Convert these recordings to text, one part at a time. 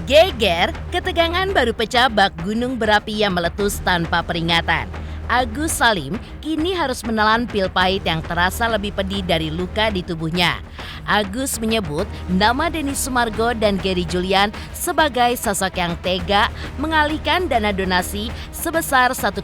Geger, ketegangan baru pecah bak gunung berapi yang meletus tanpa peringatan. Agus Salim kini harus menelan pil pahit yang terasa lebih pedih dari luka di tubuhnya. Agus menyebut nama Denny Sumargo dan Gary Julian sebagai sosok yang tega mengalihkan dana donasi sebesar 1,3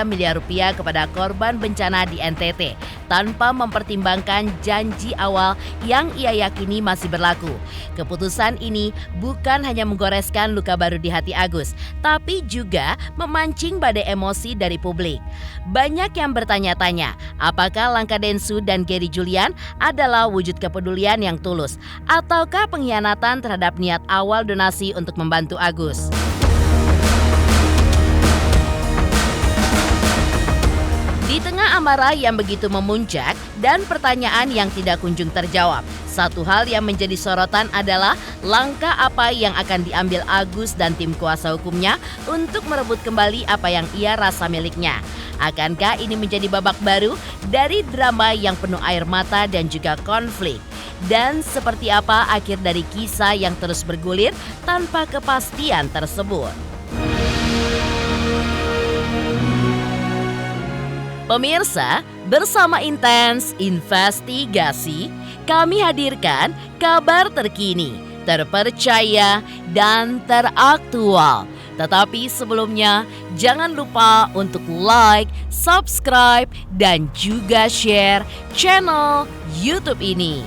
miliar rupiah kepada korban bencana di NTT tanpa mempertimbangkan janji awal yang ia yakini masih berlaku. Keputusan ini bukan hanya menggoreskan luka baru di hati Agus, tapi juga memancing badai emosi dari publik. Banyak yang bertanya-tanya, apakah langkah Densu dan Gary Julian adalah wujud kepedulian yang tulus, ataukah pengkhianatan terhadap niat awal donasi untuk membantu Agus? Di tengah amarah yang begitu memuncak dan pertanyaan yang tidak kunjung terjawab, satu hal yang menjadi sorotan adalah langkah apa yang akan diambil Agus dan tim kuasa hukumnya untuk merebut kembali apa yang ia rasa miliknya. Akankah ini menjadi babak baru dari drama yang penuh air mata dan juga konflik? Dan seperti apa akhir dari kisah yang terus bergulir tanpa kepastian tersebut? Pemirsa, bersama Intens Investigasi, kami hadirkan kabar terkini, terpercaya, dan teraktual. Tetapi sebelumnya, jangan lupa untuk like, subscribe, dan juga share channel YouTube ini.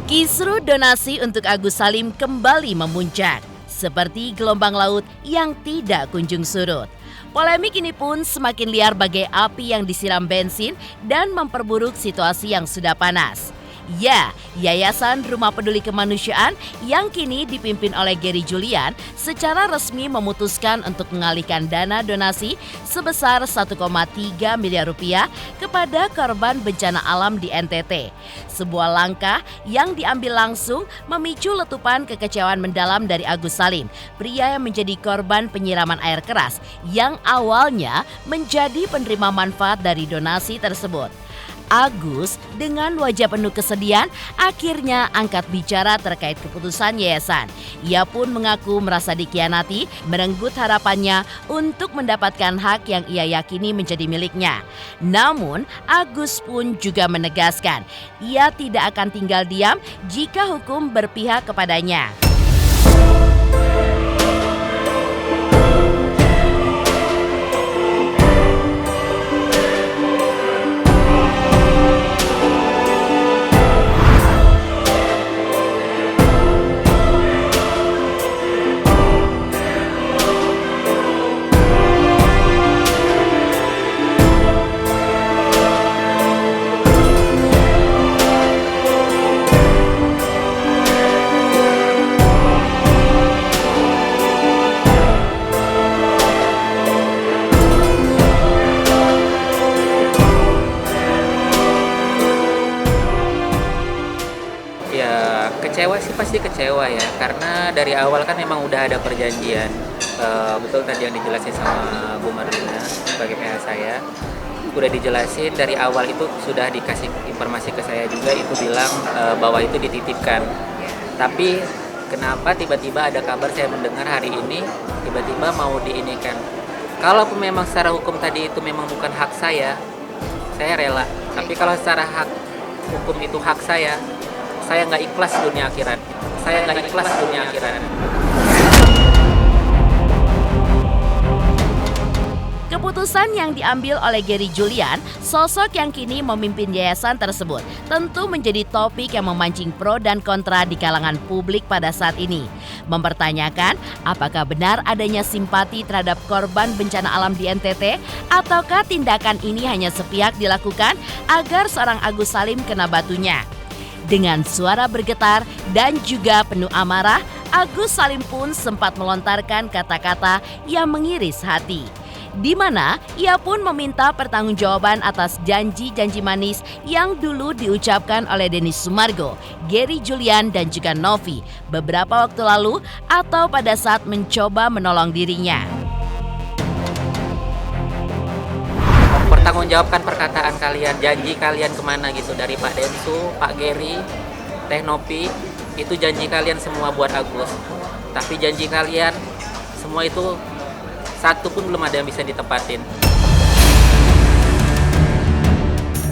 Kisru donasi untuk Agus Salim kembali memuncak, seperti gelombang laut yang tidak kunjung surut. Polemik ini pun semakin liar bagai api yang disiram bensin dan memperburuk situasi yang sudah panas. Ya, Yayasan Rumah Peduli Kemanusiaan yang kini dipimpin oleh Gary Julian secara resmi memutuskan untuk mengalihkan dana donasi sebesar 1,3 miliar rupiah kepada korban bencana alam di NTT. Sebuah langkah yang diambil langsung memicu letupan kekecewaan mendalam dari Agus Salim, pria yang menjadi korban penyiraman air keras yang awalnya menjadi penerima manfaat dari donasi tersebut. Agus dengan wajah penuh kesedihan akhirnya angkat bicara terkait keputusan yayasan. Ia pun mengaku merasa dikhianati, merenggut harapannya untuk mendapatkan hak yang ia yakini menjadi miliknya. Namun Agus pun juga menegaskan ia tidak akan tinggal diam jika hukum berpihak kepadanya. Kecewa sih pasti kecewa ya, karena dari awal kan memang udah ada perjanjian. Betul tadi yang dijelasin sama Bu Marlina sebagai PH saya, udah dijelasin dari awal, itu sudah dikasih informasi ke saya juga, itu bilang bahwa itu dititipkan. Tapi kenapa tiba-tiba ada kabar saya mendengar hari ini tiba-tiba mau diinikan? Kalaupun memang secara hukum tadi itu memang bukan hak saya rela. Tapi kalau secara hak hukum itu hak saya nggak ikhlas dunia akhirat. Keputusan yang diambil oleh Gary Julian, sosok yang kini memimpin yayasan tersebut, tentu menjadi topik yang memancing pro dan kontra di kalangan publik pada saat ini. Mempertanyakan apakah benar adanya simpati terhadap korban bencana alam di NTT, ataukah tindakan ini hanya sepihak dilakukan agar seorang Agus Salim kena batunya. Dengan suara bergetar dan juga penuh amarah, Agus Salim pun sempat melontarkan kata-kata yang mengiris hati. di mana ia pun meminta pertanggungjawaban atas janji-janji manis yang dulu diucapkan oleh Denny Sumargo, Gary Julian dan juga Novi beberapa waktu lalu atau pada saat mencoba menolong dirinya. Pertanggungjawabkan perkataan kalian, janji kalian kemana gitu, dari Pak Densu, Pak Gary, Teh Novi, itu janji kalian semua buat Agus. Tapi janji kalian semua itu satu pun belum ada yang bisa ditepatin.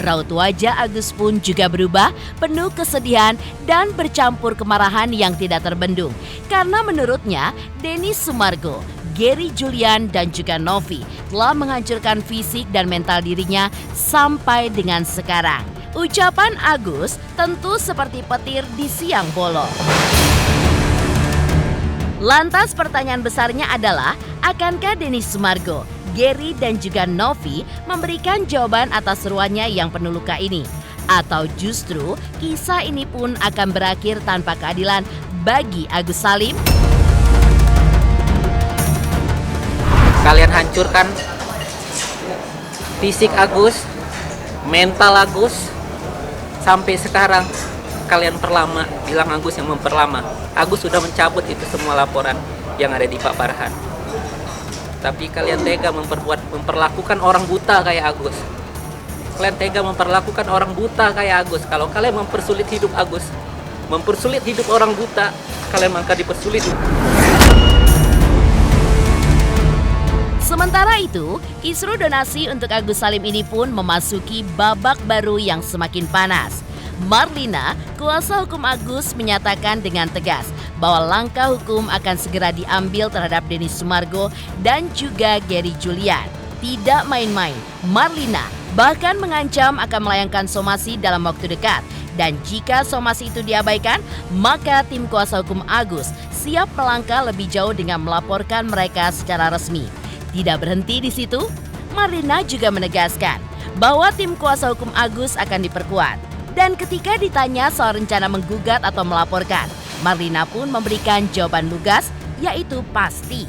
Raut wajah Agus pun juga berubah, penuh kesedihan dan bercampur kemarahan yang tidak terbendung. Karena menurutnya, Denny Sumargo, Gary Julian dan juga Novi telah menghancurkan fisik dan mental dirinya sampai dengan sekarang. Ucapan Agus tentu seperti petir di siang bolong. Lantas pertanyaan besarnya adalah, akankah Denny Sumargo, Gary dan juga Novi memberikan jawaban atas seruannya yang penuh luka ini? Atau justru kisah ini pun akan berakhir tanpa keadilan bagi Agus Salim? Kalian hancurkan fisik Agus, mental Agus, sampai sekarang kalian perlama, bilang Agus yang memperlama. Agus sudah mencabut itu semua laporan yang ada di Pak Farhan. Tapi kalian tega memperlakukan orang buta kayak Agus. Kalian tega memperlakukan orang buta kayak Agus. Kalau kalian mempersulit hidup Agus, mempersulit hidup orang buta, kalian maka dipersulit. Sementara itu, kisru donasi untuk Agus Salim ini pun memasuki babak baru yang semakin panas. Marlina, kuasa hukum Agus, menyatakan dengan tegas bahwa langkah hukum akan segera diambil terhadap Denny Sumargo dan juga Gary Julian. Tidak main-main, Marlina bahkan mengancam akan melayangkan somasi dalam waktu dekat. Dan jika somasi itu diabaikan, maka tim kuasa hukum Agus siap melangkah lebih jauh dengan melaporkan mereka secara resmi. Tidak berhenti di situ, Marlina juga menegaskan bahwa tim kuasa hukum Agus akan diperkuat. Dan ketika ditanya soal rencana menggugat atau melaporkan, Marlina pun memberikan jawaban lugas, yaitu pasti.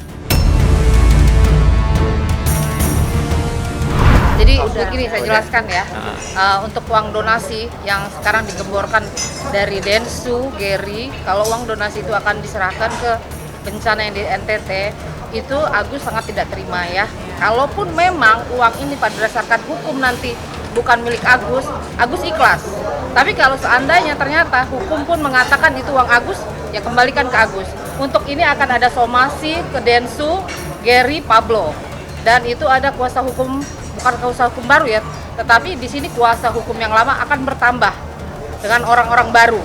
Jadi begini saya jelaskan ya, untuk uang donasi yang sekarang digemborkan dari Densu, Gary, kalau uang donasi itu akan diserahkan ke bencana yang di NTT, itu Agus sangat tidak terima ya. Kalaupun memang uang ini pada berdasarkan hukum nanti bukan milik Agus, Agus ikhlas. Tapi kalau seandainya ternyata hukum pun mengatakan itu uang Agus, ya kembalikan ke Agus. Untuk ini akan ada somasi ke Densu, Gary, Pablo. Dan itu ada kuasa hukum, bukan kuasa hukum baru ya, tetapi di sini kuasa hukum yang lama akan bertambah dengan orang-orang baru.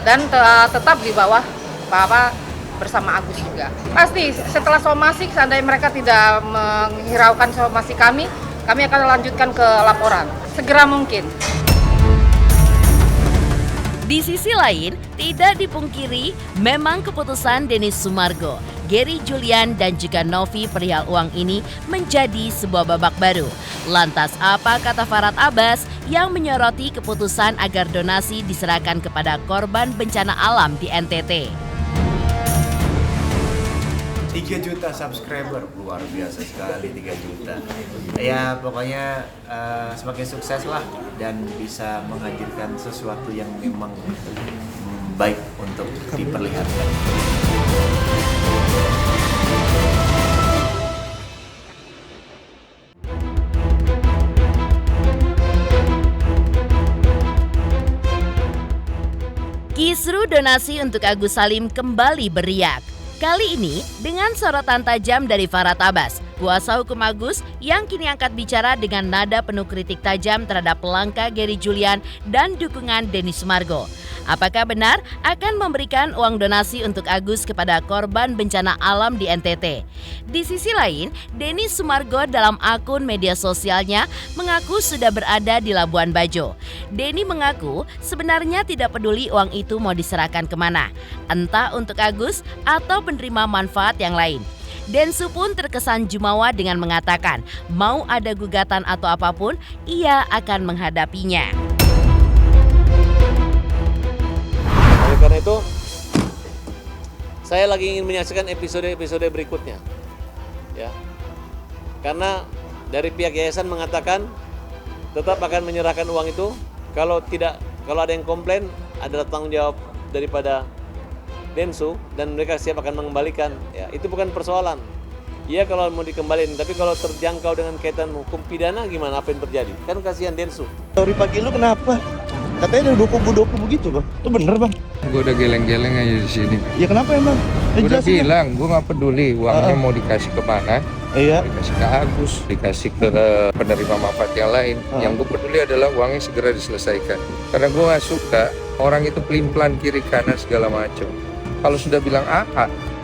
Dan tetap di bawah Bapak bersama Agus juga. Pasti setelah somasi, seandainya mereka tidak menghiraukan somasi kami akan lanjutkan ke laporan segera mungkin. Di sisi lain, tidak dipungkiri memang keputusan Denny Sumargo, Gary Julian dan juga Novi perihal uang ini menjadi sebuah babak baru. Lantas apa kata Farhad Abbas yang menyoroti keputusan agar donasi diserahkan kepada korban bencana alam di NTT? 3 juta subscriber, luar biasa sekali 3 juta. Ya pokoknya semakin sukses lah dan bisa menghadirkan sesuatu yang memang baik untuk diperlihatkan. Kisru donasi untuk Agus Salim kembali beriak. Kali ini dengan sorotan tajam dari Farhad Abbas, kuasa hukum Agus yang kini angkat bicara dengan nada penuh kritik tajam terhadap langkah Gary Julian dan dukungan Denny Sumargo. Apakah benar akan memberikan uang donasi untuk Agus kepada korban bencana alam di NTT? Di sisi lain, Denny Sumargo dalam akun media sosialnya mengaku sudah berada di Labuan Bajo. Denny mengaku sebenarnya tidak peduli uang itu mau diserahkan kemana, entah untuk Agus atau penerima manfaat yang lain. Densu pun terkesan jumawa dengan mengatakan mau ada gugatan atau apapun, ia akan menghadapinya. Oleh karena itu, saya lagi ingin menyaksikan episode-episode berikutnya. Ya. Karena dari pihak yayasan mengatakan tetap akan menyerahkan uang itu. Kalau ada yang komplain adalah tanggung jawab daripada Densu dan mereka siap akan mengembalikan. Ya, itu bukan persoalan. Iya kalau mau dikembalikan, tapi kalau terjangkau dengan kaitan hukum pidana gimana, apa yang terjadi? Kan kasihan Densu. Sorry pagi lu kenapa? Katanya ada 20 gitu bang. Itu bener bang? Gue udah geleng-geleng aja di sini. Ya kenapa emang? Gue udah bilang, gue nggak peduli uangnya mau dikasih ke mana. Iya. Dikasih ke Agus, dikasih ke penerima manfaat yang lain. Yang gue peduli adalah uangnya segera diselesaikan. Karena gue nggak suka orang itu pelin-pelan kiri kanan segala macam. Kalau sudah bilang A,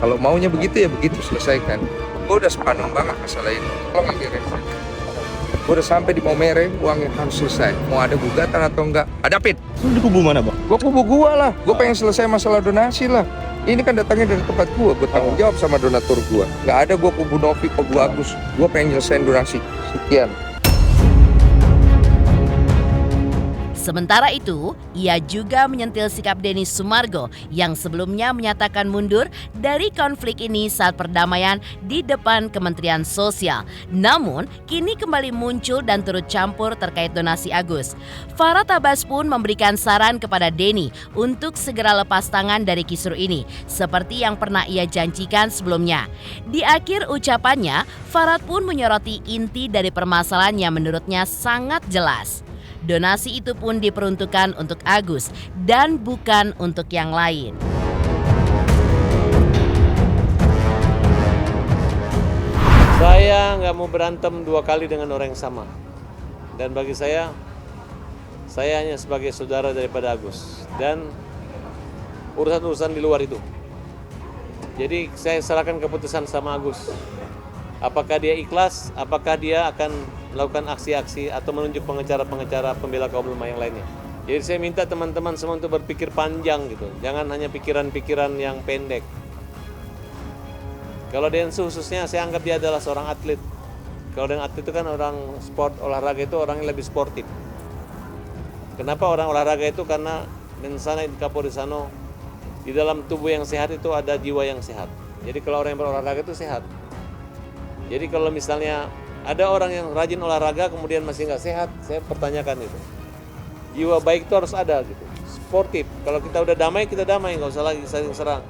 kalau maunya begitu ya begitu selesaikan. Gue udah sepaneng banget masalah ini. Kalau nggak kira gue udah sampai di Maumere, uangnya harus selesai. Mau ada gugatan atau enggak, hadapin. Lu di kubu mana bang? Gue kubu gue lah, gue pengen selesai masalah donasi lah. Ini kan datangnya dari tempat gue tanggung jawab sama donatur gue. Nggak ada gue kubu Novi, kubu Agus. Gue pengen nyelesain donasi. Sekian. Sementara itu, ia juga menyentil sikap Denny Sumargo yang sebelumnya menyatakan mundur dari konflik ini saat perdamaian di depan Kementerian Sosial. Namun, kini kembali muncul dan turut campur terkait donasi Agus. Farhad Abbas pun memberikan saran kepada Denny untuk segera lepas tangan dari kisruh ini, seperti yang pernah ia janjikan sebelumnya. Di akhir ucapannya, Farhad pun menyoroti inti dari permasalahan yang menurutnya sangat jelas. Donasi itu pun diperuntukkan untuk Agus dan bukan untuk yang lain. Saya nggak mau berantem 2 kali dengan orang yang sama. Dan bagi saya hanya sebagai saudara daripada Agus. Dan urusan-urusan di luar itu. Jadi saya serahkan keputusan sama Agus. Apakah dia ikhlas, apakah dia akan melakukan aksi-aksi atau menunjuk pengacara-pengacara pembela kaum lemah yang lainnya. Jadi saya minta teman-teman semua untuk berpikir panjang gitu. Jangan hanya pikiran-pikiran yang pendek. Kalau Densu khususnya saya anggap dia adalah seorang atlet. Kalau dengan atlet itu kan orang sport, olahraga itu orang yang lebih sportif. Kenapa orang olahraga itu? Karena mensana in corpore sano, di dalam tubuh yang sehat itu ada jiwa yang sehat. Jadi kalau orang yang berolahraga itu sehat. Jadi kalau misalnya ada orang yang rajin olahraga kemudian masih nggak sehat, saya pertanyakan itu. Jiwa baik itu harus ada gitu, sportif. Kalau kita udah damai, kita damai, nggak usah lagi saling serang.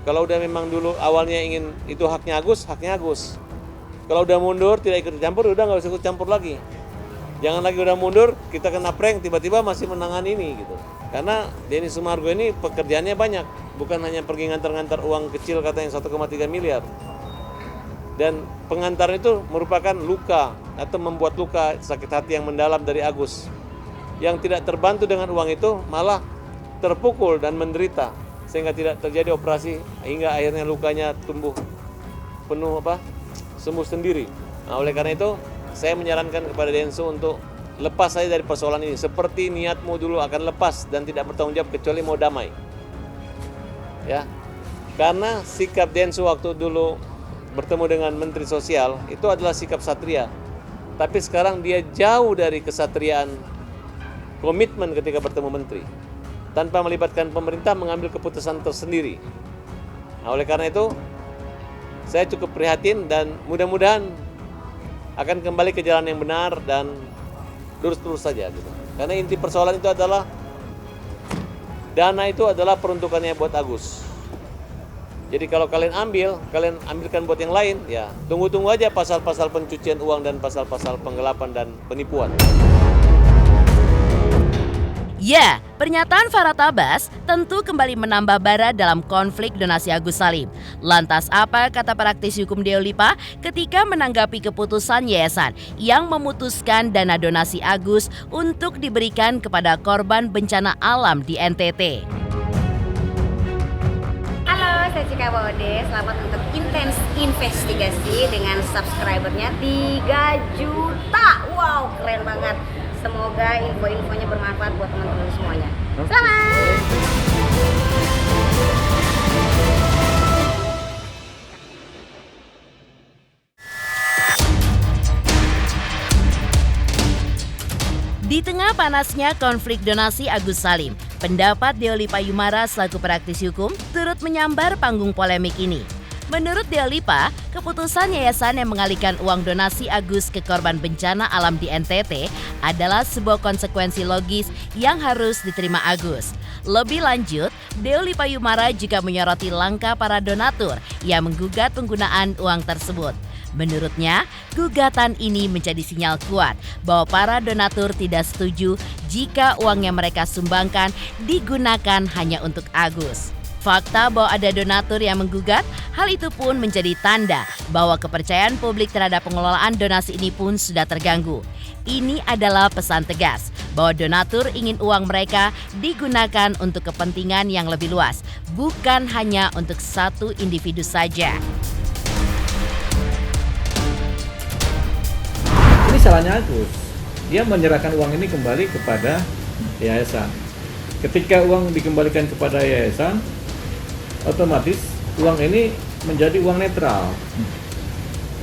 Kalau udah memang dulu awalnya ingin itu haknya Agus, haknya Agus. Kalau udah mundur, tidak ikut campur, udah nggak usah ikut campur lagi. Jangan lagi udah mundur, kita kena prank, tiba-tiba masih menangani ini gitu. Karena Denny Sumargo ini pekerjaannya banyak, bukan hanya pergi ngantar-ngantar uang kecil katanya 1,3 miliar. Dan pengantar itu merupakan luka atau membuat luka sakit hati yang mendalam dari Agus. Yang tidak terbantu dengan uang itu malah terpukul dan menderita sehingga tidak terjadi operasi hingga akhirnya lukanya tumbuh penuh sembuh sendiri. Nah, oleh karena itu saya menyarankan kepada Densu untuk lepas saja dari persoalan ini seperti niatmu dulu akan lepas dan tidak bertanggung jawab kecuali mau damai. Ya. Karena sikap Densu waktu dulu bertemu dengan Menteri Sosial itu adalah sikap satria. Tapi sekarang dia jauh dari kesatriaan komitmen ketika bertemu menteri. Tanpa melibatkan pemerintah mengambil keputusan tersendiri. Nah, oleh karena itu saya cukup prihatin dan mudah-mudahan akan kembali ke jalan yang benar dan lurus-lurus saja gitu. Karena inti persoalan itu adalah dana itu adalah peruntukannya buat Agus. Jadi kalau kalian ambilkan buat yang lain, ya tunggu-tunggu aja pasal-pasal pencucian uang dan pasal-pasal penggelapan dan penipuan. Ya, pernyataan Farhad Abbas tentu kembali menambah bara dalam konflik donasi Agus Salim. Lantas apa kata praktisi hukum Deolipa ketika menanggapi keputusan yayasan yang memutuskan dana donasi Agus untuk diberikan kepada korban bencana alam di NTT? Halo, saya Cika Bode. Selamat untuk Intens Investigasi dengan subscribernya 3 juta. Wow, keren banget. Semoga info-infonya bermanfaat buat teman-teman semuanya. Selamat! Di tengah panasnya konflik donasi Agus Salim, pendapat Deolipa Yumara selaku praktisi hukum turut menyambar panggung polemik ini. Menurut Deolipa, keputusan yayasan yang mengalihkan uang donasi Agus ke korban bencana alam di NTT adalah sebuah konsekuensi logis yang harus diterima Agus. Lebih lanjut, Deolipa Yumara juga menyoroti langkah para donatur yang menggugat penggunaan uang tersebut. Menurutnya, gugatan ini menjadi sinyal kuat bahwa para donatur tidak setuju jika uang yang mereka sumbangkan digunakan hanya untuk Agus. Fakta bahwa ada donatur yang menggugat, hal itu pun menjadi tanda bahwa kepercayaan publik terhadap pengelolaan donasi ini pun sudah terganggu. Ini adalah pesan tegas bahwa donatur ingin uang mereka digunakan untuk kepentingan yang lebih luas, bukan hanya untuk satu individu saja. Ini salahnya Agus. Dia menyerahkan uang ini kembali kepada yayasan. Ketika uang dikembalikan kepada yayasan, otomatis uang ini menjadi uang netral.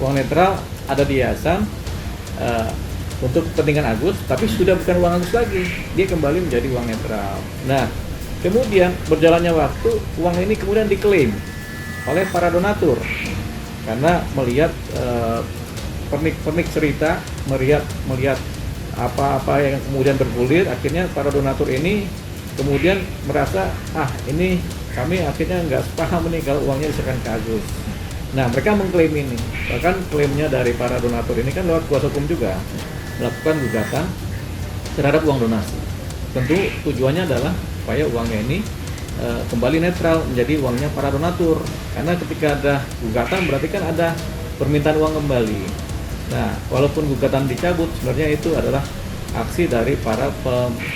Uang netral ada di yayasan untuk kepentingan Agus, tapi sudah bukan uang Agus lagi. Dia kembali menjadi uang netral. Nah, kemudian berjalannya waktu, uang ini kemudian diklaim oleh para donatur karena melihat pernik-pernik cerita, melihat apa-apa yang kemudian bergulir, akhirnya para donatur ini kemudian merasa, ini kami akhirnya nggak sepaham nih kalau uangnya diserahkan ke Agus. Nah, mereka mengklaim ini. Bahkan klaimnya dari para donatur ini kan lewat kuasa hukum juga melakukan gugatan terhadap uang donasi. Tentu tujuannya adalah supaya uangnya ini kembali netral menjadi uangnya para donatur. Karena ketika ada gugatan berarti kan ada permintaan uang kembali. Nah, walaupun gugatan dicabut, sebenarnya itu adalah aksi dari para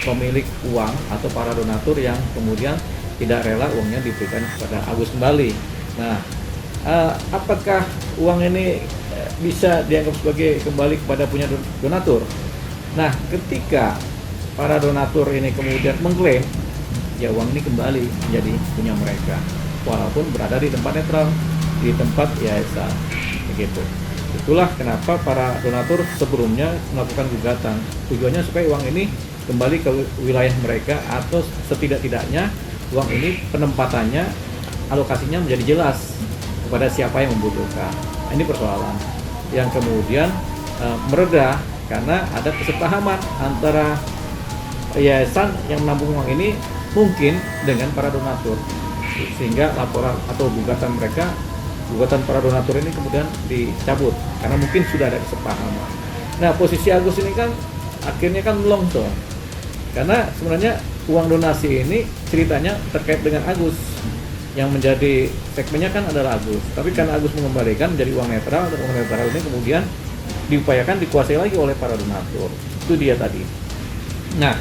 pemilik uang atau para donatur yang kemudian tidak rela uangnya diberikan kepada Agus kembali. Nah, apakah uang ini bisa dianggap sebagai kembali kepada punya donatur? Nah, ketika para donatur ini kemudian mengklaim, ya uang ini kembali menjadi punya mereka, walaupun berada di tempat netral, di tempat yayasan, begitu. Itulah kenapa para donatur sebelumnya melakukan gugatan. Tujuannya supaya uang ini kembali ke wilayah mereka atau setidak-tidaknya uang ini penempatannya, alokasinya menjadi jelas kepada siapa yang membutuhkan. Ini persoalan yang kemudian mereda karena ada kesepahaman antara yayasan yang menampung uang ini mungkin dengan para donatur, sehingga laporan atau gugatan para donatur ini kemudian dicabut karena mungkin sudah ada kesepahaman. Nah, posisi Agus ini kan akhirnya kan melongso karena sebenarnya uang donasi ini ceritanya terkait dengan Agus, yang menjadi segmennya kan adalah Agus, tapi karena Agus mengembalikan menjadi uang netral, dan uang netral ini kemudian diupayakan dikuasai lagi oleh para donatur. Itu dia tadi. Nah,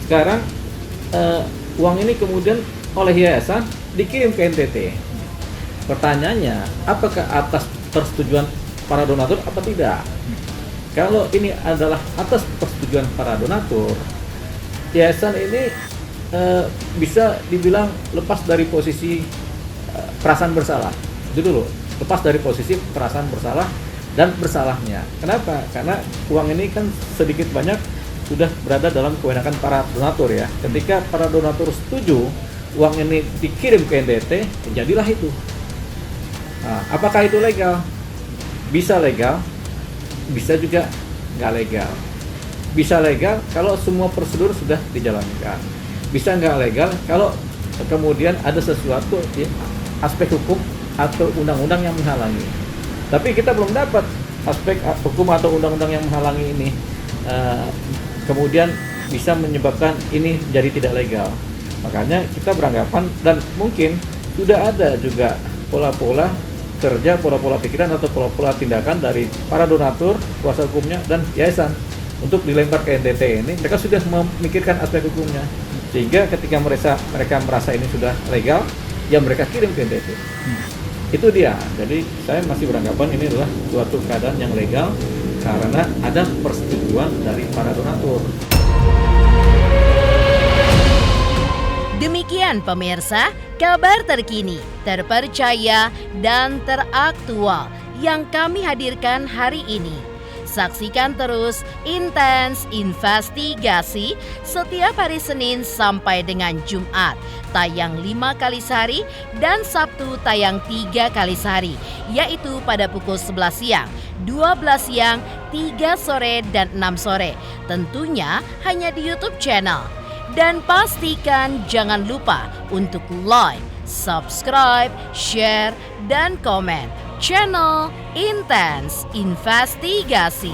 sekarang uang ini kemudian oleh yayasan dikirim ke NTT. Pertanyaannya, apakah atas persetujuan para donatur apa tidak? Kalau ini adalah atas persetujuan para donatur, yayasan ini bisa dibilang lepas dari posisi perasaan bersalah. Itu dulu, lepas dari posisi perasaan bersalah dan bersalahnya. Kenapa? Karena uang ini kan sedikit banyak sudah berada dalam kewenangan para donatur ya. Ketika para donatur setuju uang ini dikirim ke NTT, jadilah itu. Nah, apakah itu legal? Bisa legal, bisa juga nggak legal. Bisa legal kalau semua prosedur sudah dijalankan. Bisa nggak legal kalau kemudian ada sesuatu ya, aspek hukum atau undang-undang yang menghalangi. Tapi kita belum dapat aspek hukum atau undang-undang yang menghalangi ini. Kemudian bisa menyebabkan ini jadi tidak legal. Makanya kita beranggapan dan mungkin sudah ada juga pola-pola kerja, pola-pola pikiran atau pola-pola tindakan dari para donatur, kuasa hukumnya dan yayasan untuk dilempar ke NTT ini. Mereka sudah memikirkan aspek hukumnya, sehingga ketika mereka merasa ini sudah legal, ya mereka kirim ke NTT. Itu dia. Jadi saya masih beranggapan ini adalah suatu keadaan yang legal karena ada persetujuan dari para donatur. Demikian pemirsa, kabar terkini, terpercaya, dan teraktual yang kami hadirkan hari ini. Saksikan terus Intens Investigasi setiap hari Senin sampai dengan Jumat, tayang 5 kali sehari dan Sabtu tayang 3 kali sehari, yaitu pada pukul 11 siang, 12 siang, 3 sore, dan 6 sore. Tentunya hanya di YouTube channel. Dan pastikan jangan lupa untuk like, subscribe, share, dan komen channel Intens Investigasi.